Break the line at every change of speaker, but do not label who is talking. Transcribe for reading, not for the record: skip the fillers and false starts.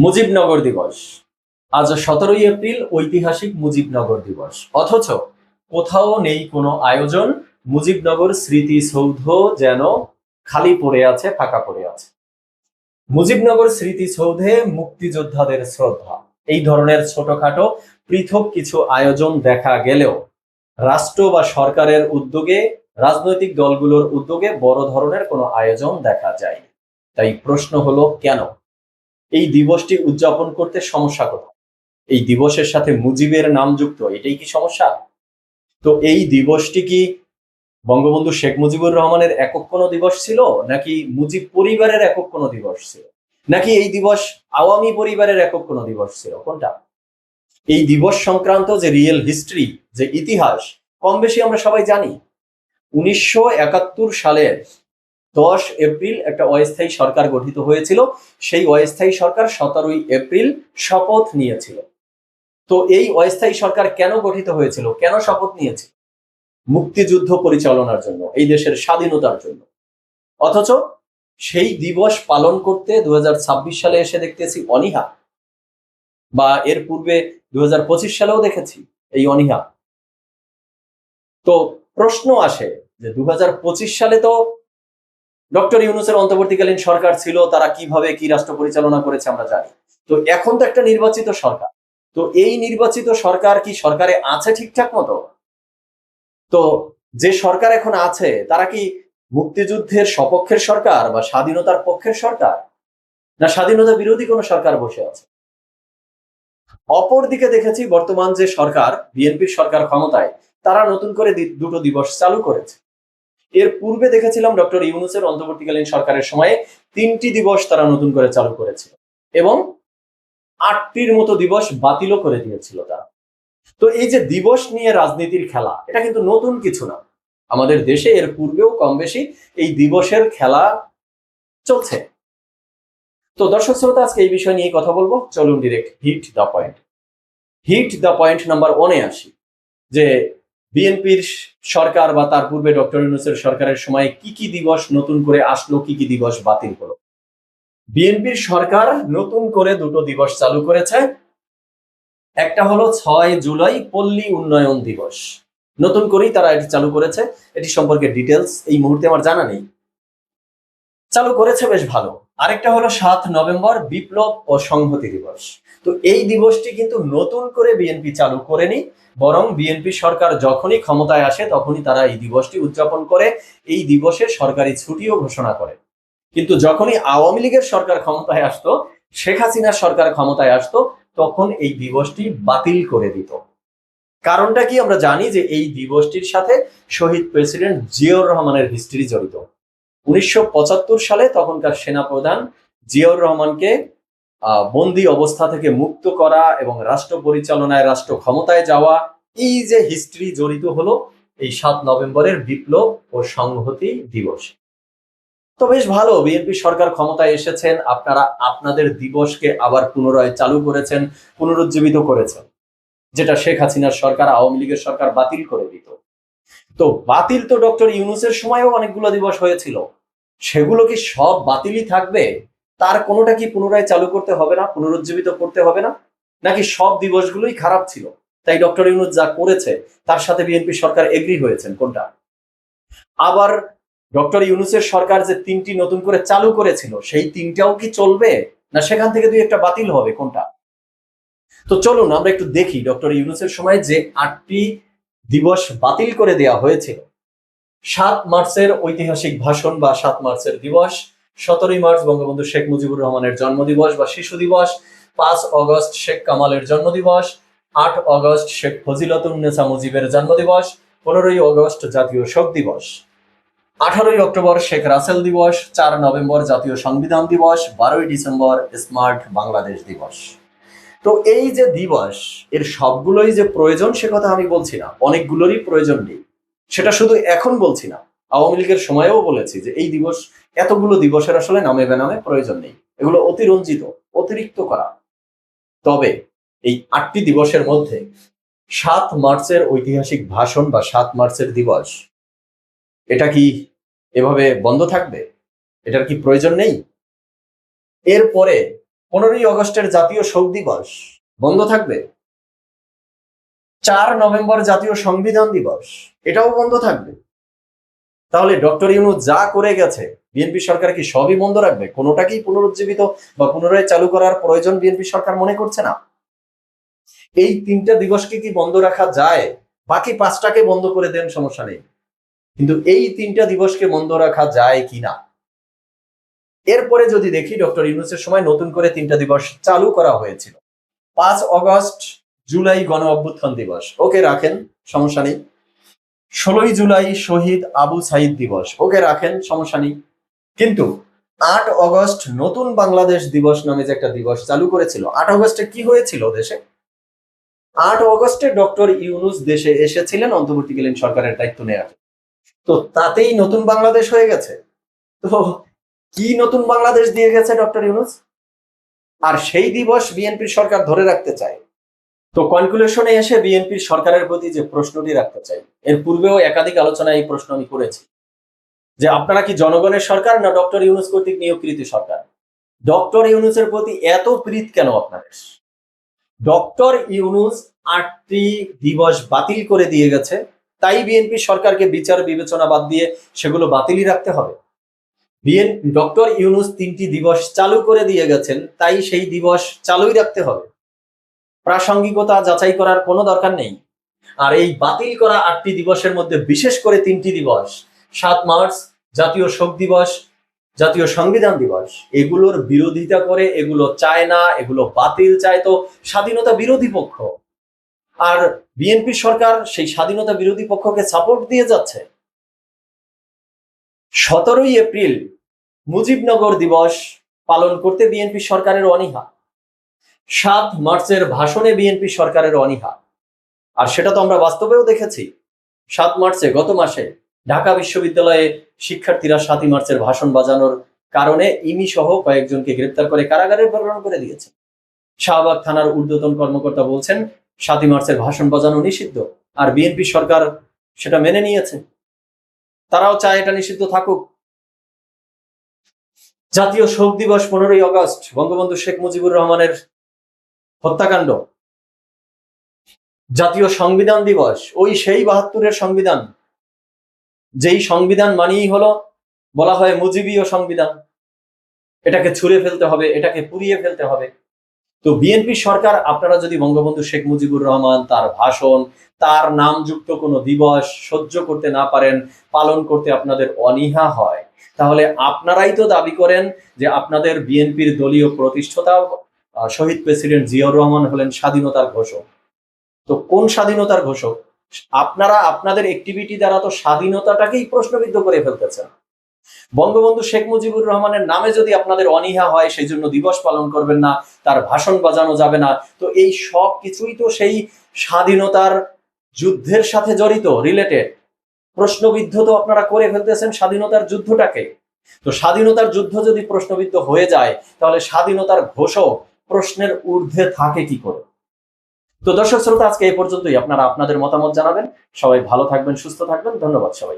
মুজিবনগর দিবস। আজ 17ই এপ্রিল ঐতিহাসিক মুজিবনগর দিবস। অথচ কোথাও নেই কোনো আয়োজন। মুজিবনগর স্মৃতিসৌধ যেন খালি পড়ে আছে, ফাঁকা পড়ে আছে। মুজিবনগর স্মৃতিসৌধে মুক্তিযোদ্ধাদের শ্রদ্ধা, এই ধরনের ছোটখাটো পৃথক কিছু আয়োজন দেখা গেলেও রাষ্ট্র বা সরকারের উদ্যোগে, রাজনৈতিক দলগুলোর উদ্যোগে বড় ধরনের কোনো আয়োজন দেখা যায়। তাই প্রশ্ন হলো, কেন এই দিবসটি উদযাপন করতে সমস্যা কোথায়? এই দিবসের সাথে মুজিবের নাম যুক্ত, এটাই কি সমস্যা? তো এই দিবসটি কি বঙ্গবন্ধু শেখ মুজিবুর রহমানের একক কোনো দিবস ছিল, নাকি মুজিব পরিবারের একক কোনো দিবস ছিল, নাকি এই দিবস আওয়ামী পরিবারের একক কোনো দিবস ছিল? কোনটা? এই দিবস সংক্রান্ত যে রিয়েল হিস্ট্রি, যে ইতিহাস, কম বেশি আমরা সবাই জানি। 1971 সালের 10 এপ্রিল একটা অস্থায়ী সরকার গঠিত হয়েছিল। সেই অস্থায়ী সরকার 17ই এপ্রিল শপথ নিয়েছিল। তো এই অস্থায়ী সরকার কেন গঠিত হয়েছিল, কেন শপথ নিয়েছিল? মুক্তিযুদ্ধ পরিচালনার জন্য, এই দেশের স্বাধীনতার জন্য। অথচ সেই দিবস পালন করতে 2026 সালে এসে দেখতেছি অনীহা, বা এর পূর্বে 2025 সালেও দেখেছি এই অনীহা। তো প্রশ্ন আসে যে 2025 সালে তো ডক্টর ইউনূসের অন্তর্বর্তীকালীন সরকার ছিল, তারা কিভাবে কি রাষ্ট্র পরিচালনা করেছে আমরা জানি। তো এখন তো একটা নির্বাচিত সরকার, তো এই নির্বাচিত সরকার কি সরকারে আছে ঠিকঠাক মতো? তো যে সরকার এখন আছে তারা কি মুক্তিযুদ্ধের সপক্ষের সরকার বা স্বাধীনতার পক্ষের সরকার, না স্বাধীনতা বিরোধী কোনো সরকার বসে আছে? অপরদিকে দেখেছি বর্তমান যে সরকার, বিএনপির সরকার ক্ষমতায়, তারা নতুন করে দুটো দিবস চালু করেছে। এর পূর্বে দেখেছিলাম ডক্টর ইউনূসের অন্তর্বর্তীকালীন সরকারের সময়ে 3টি দিবস তারা নতুন করে চালু করেছিল এবং 8টির মতো দিবস বাতিলও করে দিয়েছিল তারা। তো এই যে দিবস নিয়ে রাজনীতির খেলা, এটা কিন্তু নতুন কিছু না। আমাদের দেশে এর পূর্বেও কম বেশি এই দিবসের খেলা চলছে। তো দর্শক শ্রোতা, আজকে এই বিষয় নিয়ে কথা বলবো। চলুন direct hit the point. Hit the point number 1-এ আসি, যে বিএনপির সরকার বা তার পূর্বে ডক্টর ইউনূসের সরকারের সময় কি কি দিবস নতুন করে আসলো, কি কি দিবস বাতিল হলো। বিএনপির সরকার নতুন করে দুটো দিবস চালু করেছে। একটা হলো 6 জুলাই পল্লী উন্নয়ন দিবস, নতুন করেই তারা এটি চালু করেছে। এটি সম্পর্কে ডিটেলস এই মুহূর্তে আমার জানা নেই, চালু করেছে বেশ ভালো। আরেকটা হলো 7 নভেম্বর বিপ্লব ও সংহতি দিবস। তো এই দিবসটি কিন্তু নতুন করে বিএনপি চালু করেনি, বরং বিএনপি সরকার যখনই ক্ষমতায় আসে তখনই তারা এই দিবসটি উদযাপন করে, এই দিবসে সরকারি ছুটিও ঘোষণা করে। কিন্তু যখনই আওয়ামী লীগের সরকার ক্ষমতায় আসতো, শেখ হাসিনার সরকার ক্ষমতায় আসতো, তখন এই দিবসটি বাতিল করে দিত। কারণটা কি আমরা জানি, যে এই দিবসটির সাথে শহীদ প্রেসিডেন্ট জিয়াউর রহমানের হিস্ট্রি জড়িত। 1975 সালে তখনকার সেনাপ্রধান জিয়াউর রহমানকে বন্দী অবস্থা থেকে মুক্ত করা এবং রাষ্ট্র পরিচালনায়, রাষ্ট্র ক্ষমতায় যাওয়া, এই যে হিস্ট্রি জড়িত হলো এই 7 নভেম্বরের বিপ্লব ও সংহতি দিবস। তো বেশ ভালো, বিএনপি সরকার ক্ষমতায় এসেছেন, আপনারা আপনাদের দিবসকে আবার পুনরায় চালু করেছেন, পুনরুজ্জীবিত করেছেন, যেটা শেখ হাসিনার সরকার, আওয়ামী লীগের সরকার বাতিল করে দিত। তো বাতিল তো ডক্টর ইউনূসের সময়ও অনেকগুলো দিবস হয়েছিল, সেগুলো কি সব বাতিলই থাকবে? তার কোনোটা কি পুনরায় চালু করতে হবে না, পুনরুজ্জীবিত করতে হবে না? নাকি সব দিবসগুলোই খারাপ ছিল, তাই ডক্টর ইউনূস যা করেছে তার সাথে বিএনপি সরকার এগ্রি হয়েছেন? কোনটা? আবার ডক্টর ইউনূসের সরকার যে 3টি নতুন করে চালু করেছিল, সেই 3টাও কি চলবে, না সেখান থেকে 2-1টা বাতিল হবে? কোনটা? তো চলুন আমরা একটু দেখি ডক্টর ইউনূসের সময় যে 8টি দিবস বাতিল করে দেওয়া হয়েছিল। 7 মার্চের ঐতিহাসিক ভাষণ বা 7 মার্চের দিবস, 17ই মার্চ বঙ্গবন্ধু শেখ মুজিবুর রহমানের জন্মদিবস বা শিশু দিবস, 5 অগস্ট শেখ কামালের জন্মদিবস, 8 অগস্ট শেখ ফজিলতুন্নেসা মুজিবের জন্মদিবস, 15ই অগস্ট জাতীয় শোক দিবস, 18ই অক্টোবর শেখ রাসেল দিবস, 4 নভেম্বর জাতীয় সংবিধান দিবস, 12ই ডিসেম্বর স্মার্ট বাংলাদেশ দিবস। তো এই যে দিবস, এর সবগুলোই যে প্রয়োজন সে কথা আমি বলছি না, অনেকগুলোরই প্রয়োজন নেই, সেটা শুধু এখন বলছি না, আওয়ামী লীগের সময়েও বলেছি যে এই দিবস, এতগুলো দিবসের আসলে নামে বেনামে প্রয়োজন নেই, এগুলো অতিরঞ্জিত, অতিরিক্ত করা। তবে এই 8টি দিবসের মধ্যে 7 মার্চের ঐতিহাসিক ভাষণ বা 7 মার্চের দিবস, এটা কি এভাবে বন্ধ থাকবে? এটার কি প্রয়োজন নেই? এরপরে 15ই আগস্টের জাতীয় শোক দিবস বন্ধ থাকবে। 4 নভেম্বর জাতীয় সংবিধান দিবস, এটাও বন্ধ থাকবে। তাহলে ডক্টর ইউনূস যা করে গেছে বিএনপি সরকার কি সবই বন্ধ রাখবে? কোনোটাকেই পুনরুজ্জীবিত বা পুনরায় চালু করার প্রয়োজন বিএনপি সরকার মনে করছে না। এই 3টা দিবসকে কি বন্ধ রাখা যায়? বাকি 5টাকে বন্ধ করে দেন, সমস্যা নেই, কিন্তু এই 3টা দিবসকে বন্ধ রাখা যায় কিনা। এরপরে যদি দেখি, ডক্টর ইউনূসের সময় নতুন করে 3টা দিবস চালু করা হয়েছিল। 5 আগস্ট জুলাই গণ অভ্যুত্থান দিবস, ওকে রাখেন, সমস্যা নেই। 16ই জুলাই শহীদ আবু সাইদ দিবস, ওকে রাখেন, সমস্যা নেই। কিন্তু 8 আগস্ট নতুন বাংলাদেশ দিবস নামে যে একটা দিবস চালু করেছিল, 8 আগস্টে কি হয়েছিল দেশে? 8 আগস্টে ডক্টর ইউনূস দেশে এসেছিলেন অন্তর্বর্তীকালীন সরকারের দায়িত্ব নেওয়ার। তো তাতেই নতুন বাংলাদেশ হয়ে গেছে। তো কি নতুন বাংলাদেশ দিয়ে গেছে ডক্টর ইউনূস? আর সেই দিবস বিএনপির সরকার ধরে রাখতে চায়। তো কনক্লুশনে এসে বিএনপির সরকারের প্রতি যে প্রশ্নটি রাখতে চাই, এর পূর্বেও একাধিক আলোচনায় এই প্রশ্ন আমি করেছি যে আপনারা কি জনগণের সরকার না ডক্টর ইউনূস কর্তৃক নিয়োগকৃত সরকার? ডক্টর ইউনূসের প্রতি এত প্রীত কেন আপনাদের? ডক্টর ইউনূস 8টি দিবস বাতিল করে দিয়ে গেছে, তাই বিএনপি সরকারকে বিচার বিবেচনা বাদ দিয়ে সেগুলো বাতিলই রাখতে হবে। ডক্টর ইউনূস 3টি দিবস চালু করে দিয়ে গেছেন, তাই সেই দিবস চালুই রাখতে হবে। প্রাসঙ্গিকতা যাচাই করার কোনো দরকার নেই। আর এই বাতিল করা 8টি দিবসের মধ্যে বিশেষ করে 3টি দিবস, 7 মার্চ জাতীয় শোক দিবস, জাতীয় সংবিধান দিবস, এগুলোর বিরোধিতা করে, এগুলো চায় না, এগুলো বাতিল চায় তো স্বাধীনতা বিরোধী পক্ষ। আর বিএনপি সরকার সেই স্বাধীনতা বিরোধী পক্ষকে সাপোর্ট দিয়ে যাচ্ছে। 17ই এপ্রিল মুজিবনগর দিবস পালন করতে বিএনপি সরকারের অনীহা। 7 মার্চের ভাষণে বিএনপি সরকারের অনীহা। আর সেটা তো আমরা বাস্তবেও দেখেছি। 7 মার্চে, গত মাসে ঢাকা বিশ্ববিদ্যালয়ে শিক্ষার্থীরা 7ই মার্চের ভাষণ বাজানোর কারণে ইমি সহ কয়েকজনকে গ্রেপ্তার করে কারাগারে প্রেরণ করে দিয়েছে। শাহবাগ থানার ঊর্ধ্বতন কর্মকর্তা বলছেন 7ই মার্চের ভাষণ বাজানো নিষিদ্ধ, আর বিএনপি সরকার সেটা মেনে নিয়েছে। তারাও চায় এটা নিষিদ্ধ থাকুক। জাতীয় শোক দিবস 15ই আগস্ট, বঙ্গবন্ধু শেখ মুজিবুর রহমানের হত্যাকাণ্ড। জাতীয় সংবিধান দিবস, ওই সেই 72-এর সংবিধান, যেই সংবিধান মানেই হলো, বলা হয় মুজিবীয় সংবিধান। এটাকে ছুঁড়ে ফেলতে হবে, এটাকে পুড়িয়ে ফেলতে হবে। তো বিএনপি সরকার, আপনারা যদি বঙ্গবন্ধু শেখ মুজিবুর রহমান, তার ভাষণ, তার নামযুক্ত কোনো দিবস সহ্য করতে না পারেন, পালন করতে আপনাদের অনীহা হয়, তাহলে আপনারাই তো দাবি করেন যে আপনাদের বিএনপির দলীয় প্রতিষ্ঠাতা শহীদ প্রেসিডেন্ট জিয়াউর রহমান হলেন স্বাধীনতার ঘোষক। তো কোন স্বাধীনতার ঘোষক? আপনারা আপনাদের অ্যাক্টিভিটি দ্বারা তো স্বাধীনতাটাকেই প্রশ্নবিদ্ধ করে ফেলতেছেন। বঙ্গবন্ধু শেখ মুজিবুর রহমানের নামে যদি আপনাদের অনীহা হয়, সেই জন্য দিবস পালন করবেন না, তার ভাষণ বাজানো যাবে না, তো এই সব কিছুই তো সেই স্বাধীনতার যুদ্ধের সাথে জড়িত, রিলেটেড। প্রশ্নবিদ্ধ তো আপনারা করে ফেলতেছেন স্বাধীনতার যুদ্ধটাকে। তো স্বাধীনতার যুদ্ধ যদি প্রশ্নবিদ্ধ হয়ে যায়, তাহলে স্বাধীনতার ঘোষক প্রশ্নের ঊর্ধ্বে থাকে কি করে? তো দর্শক শ্রোতা, আজকে এই পর্যন্তই। আপনারা আপনাদের মতামত জানাবেন। সবাই ভালো থাকবেন, সুস্থ থাকবেন। ধন্যবাদ সবাই।